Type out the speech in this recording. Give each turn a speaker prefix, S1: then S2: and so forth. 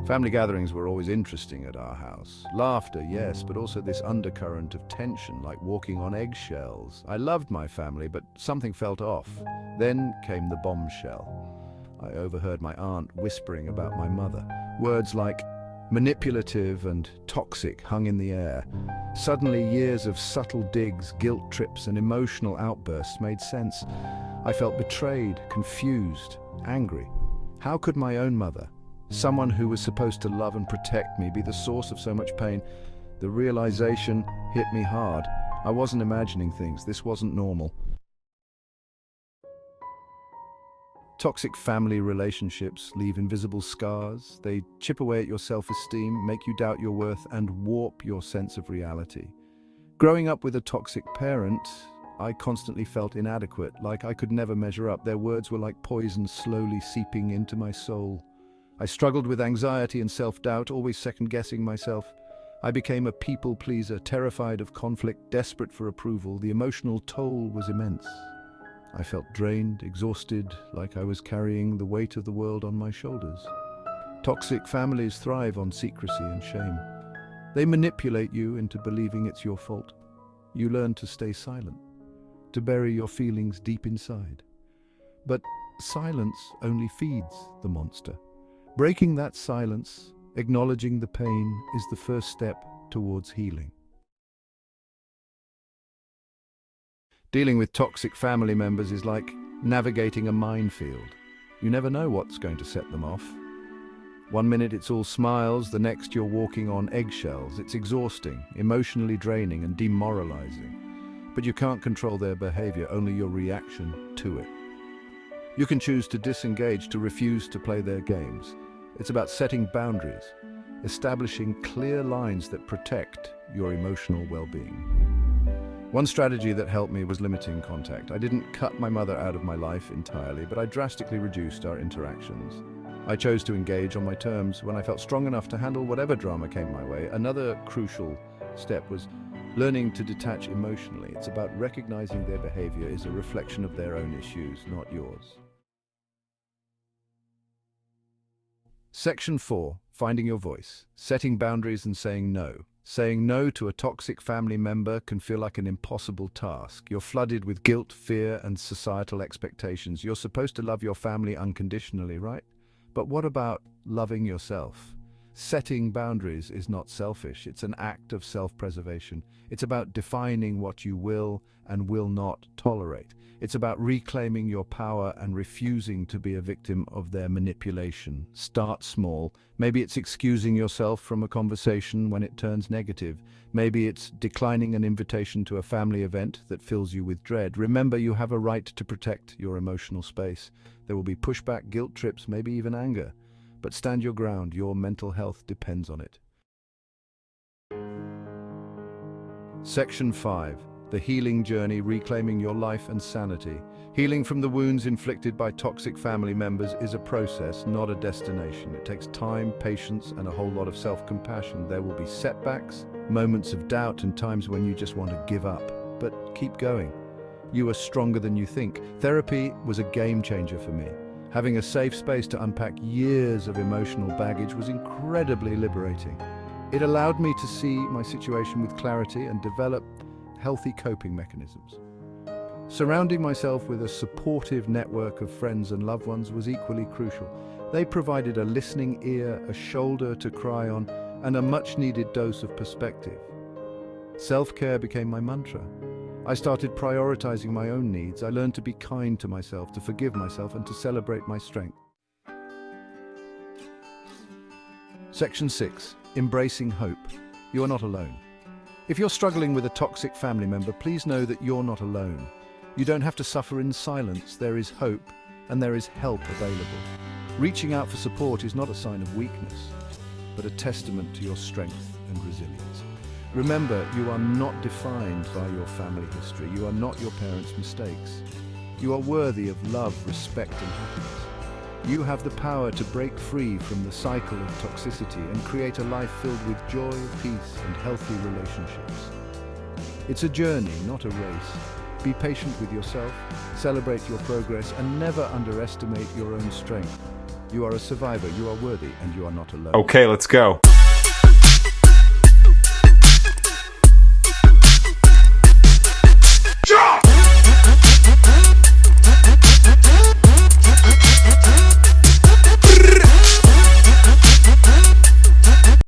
S1: Family gatherings were always interesting at our house. Laughter, yes, but also this undercurrent of tension, like walking on eggshells. I loved my family, but something felt off. Then came the bombshell. I overheard my aunt whispering about my mother. Words like manipulative and toxic hung in the air. Suddenly, years of subtle digs, guilt trips, and emotional outbursts made sense. I felt betrayed, confused, angry. How could my own mother, someone who was supposed to love and protect me, be the source of so much pain? The realization hit me hard. I wasn't imagining things. This wasn't normal. Toxic family relationships leave invisible scars. They chip away at your self-esteem, make you doubt your worth, and warp your sense of reality. Growing up with a toxic parent, I constantly felt inadequate, like I could never measure up. Their words were like poison slowly seeping into my soul. I struggled with anxiety and self-doubt, always second-guessing myself. I became a people pleaser, terrified of conflict, desperate for approval. The emotional toll was immense. I felt drained, exhausted, like I was carrying the weight of the world on my shoulders. Toxic families thrive on secrecy and shame. They manipulate you into believing it's your fault. You learn to stay silent, to bury your feelings deep inside. But silence only feeds the monster. Breaking that silence, acknowledging the pain, is the first step towards healing. Dealing with toxic family members is like navigating a minefield. You never know what's going to set them off. One minute it's all smiles, the next you're walking on eggshells. It's exhausting, emotionally draining, and demoralizing. But you can't control their behavior, only your reaction to it. You can choose to disengage, to refuse to play their games. It's about setting boundaries, establishing clear lines that protect your emotional well-being. One strategy that helped me was limiting contact. I didn't cut my mother out of my life entirely, but I drastically reduced our interactions. I chose to engage on my terms when I felt strong enough to handle whatever drama came my way. Another crucial step was learning to detach emotionally. It's about recognizing their behavior is a reflection of their own issues, not yours. Section 4. Finding your voice. Setting boundaries and saying no. Saying no to a toxic family member can feel like an impossible task. You're flooded with guilt, fear, and societal expectations. You're supposed to love your family unconditionally, right? But what about loving yourself? Setting boundaries is not selfish. It's an act of self-preservation. It's about defining what you will and will not tolerate. It's about reclaiming your power and refusing to be a victim of their manipulation. Start small. Maybe it's excusing yourself from a conversation when it turns negative. Maybe it's declining an invitation to a family event that fills you with dread. Remember, you have a right to protect your emotional space. There will be pushback, guilt trips, maybe even anger. But stand your ground. Your mental health depends on it. Section 5. The healing journey, reclaiming your life and sanity. Healing from the wounds inflicted by toxic family members is a process, not a destination. It takes time, patience, and a whole lot of self-compassion. There will be setbacks, moments of doubt, and times when you just want to give up. But keep going. You are stronger than you think. Therapy was a game changer for me. Having a safe space to unpack years of emotional baggage was incredibly liberating. It allowed me to see my situation with clarity and develop healthy coping mechanisms. Surrounding myself with a supportive network of friends and loved ones was equally crucial. They provided a listening ear, a shoulder to cry on, and a much-needed dose of perspective. Self-care became my mantra. I started prioritizing my own needs. I learned to be kind to myself, to forgive myself, and to celebrate my strength. Section 6. Embracing hope. You are not alone. If you're struggling with a toxic family member, please know that you're not alone. You don't have to suffer in silence. There is hope, and there is help available. Reaching out for support is not a sign of weakness, but a testament to your strength and resilience. Remember, you are not defined by your family history. You are not your parents' mistakes. You are worthy of love, respect, and happiness. You have the power to break free from the cycle of toxicity and create a life filled with joy, peace, and healthy relationships. It's a journey, not a race. Be patient with yourself, celebrate your progress, and never underestimate your own strength. You are a survivor, you are worthy, and you are not alone.
S2: Okay, let's go.